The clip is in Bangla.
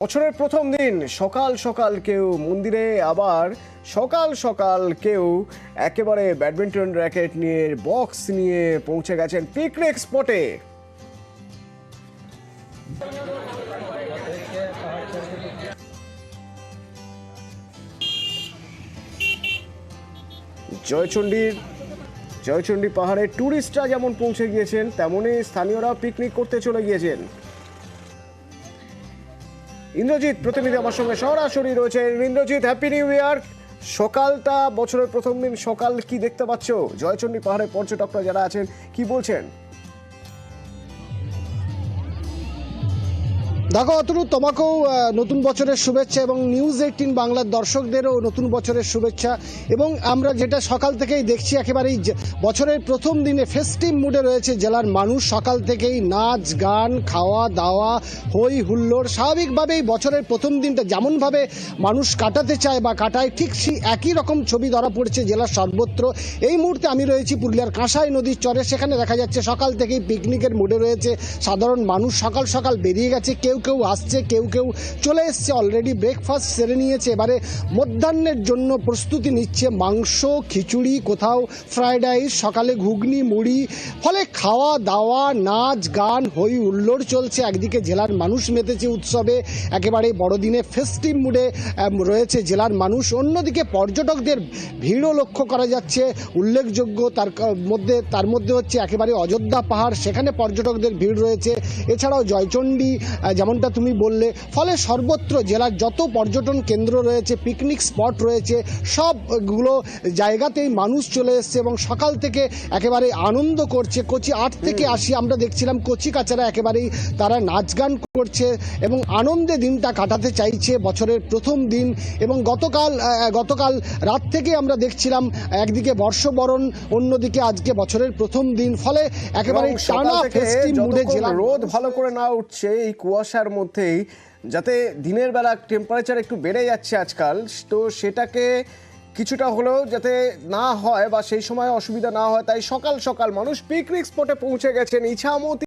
বছরের প্রথম দিন সকাল সকাল কেউ মন্দিরে, আবার সকাল সকাল কেউ একেবারে ব্যাডমিন্টন র্যাকেট নিয়ে, বক্স নিয়ে পৌঁছে গেছেন পিকনিক স্পটে। জয়চণ্ডী পাহাড়ে ট্যুরিস্টরা যেমন পৌঁছে গিয়েছেন, তেমনই স্থানীয়রা পিকনিক করতে চলে গিয়েছেন। ইন্দ্রজিৎ প্রতিনিধি আমার সঙ্গে সরাসরি রয়েছে। Indrajit, happy new year. সকালটা, বছরের প্রথম দিন সকাল, কি দেখতে পাচ্ছ? জয়চণ্ডী পাহাড়ে পর্যটকরা যারা আছেন কি বলছেন? দেখো অতনু, তোমাকেও নতুন বছরের শুভেচ্ছা এবং নিউজ 18 বাংলার দর্শকদেরও নতুন বছরের শুভেচ্ছা। এবং আমরা যেটা সকাল থেকেই দেখছি, একেবারেই বছরের প্রথম দিনে ফেস্টিভ মুডে রয়েছে জেলার মানুষ। সকাল থেকেই নাচ গান, খাওয়া দাওয়া, হই হুল্লোড়। স্বাভাবিকভাবেই বছরের প্রথম দিনটা যেমনভাবে মানুষ কাটাতে চায় বা কাটায়, ঠিক সেই একই রকম ছবি ধরা পড়ছে জেলার সর্বত্র। এই মুহূর্তে আমি রয়েছি পুরুলিয়ার কাঁসাই নদীর চরে। সেখানে দেখা যাচ্ছে সকাল থেকেই পিকনিকের মুডে রয়েছে সাধারণ মানুষ। সকাল সকাল বেরিয়ে গেছে, কেউ কেউ আসছে, কেউ কেউ চলে এসছে, অলরেডি ব্রেকফাস্ট সেরে নিয়েছে। এবারে মধ্যাহ্নের জন্য প্রস্তুতি নিচ্ছে, মাংস, খিচুড়ি, কোথাও ফ্রাইড রাইস, সকালে ঘুগনি মুড়ি। ফলে খাওয়া দাওয়া, নাচ গান, হই হুল্লোড় চলছে। একদিকে জেলার মানুষ মেতেছে উৎসবে, একেবারে বড়দিনে ফেস্টিভ মুডে রয়েছে জেলার মানুষ। অন্যদিকে পর্যটকদের ভিড়ও লক্ষ্য করা যাচ্ছে উল্লেখযোগ্য। তার মধ্যে হচ্ছে একেবারে অযোধ্যা পাহাড়, সেখানে পর্যটকদের ভিড় রয়েছে। এছাড়াও জয়চণ্ডী, যেমনটা তুমি বললে। ফলে সর্বত্র জেলার যত পর্যটন কেন্দ্র রয়েছে, পিকনিক স্পট রয়েছে, সবগুলো জায়গাতেই মানুষ চলে এসছে এবং সকাল থেকে একেবারে আনন্দ করছে। কচি 8 থেকে 80 আমরা দেখছিলাম কচি কাচারা একেবারেই তারা নাচ গান করছে এবং আনন্দে দিনটা কাটাতে চাইছে বছরের প্রথম দিন। এবং গতকাল রাত থেকে আমরা দেখছিলাম একদিকে বর্ষবরণ, অন্যদিকে আজকে বছরের প্রথম দিন। ফলে একেবারে টানা ফেস্টিভ মুডে জেলা। রোদ ভালো করে না উঠছে এই কুয়াশার মধ্যেই, যাতে দিনের বেলা টেম্পারেচার একটু বেড়ে যাচ্ছে আজকাল, তো সেটাকে কিছুটা হলেও যাতে না হয় বা সেই সময় অসুবিধা না হয়, তাই সকাল সকাল মানুষ পিকনিক স্পটে পৌঁছে গেছেন। ইছামতি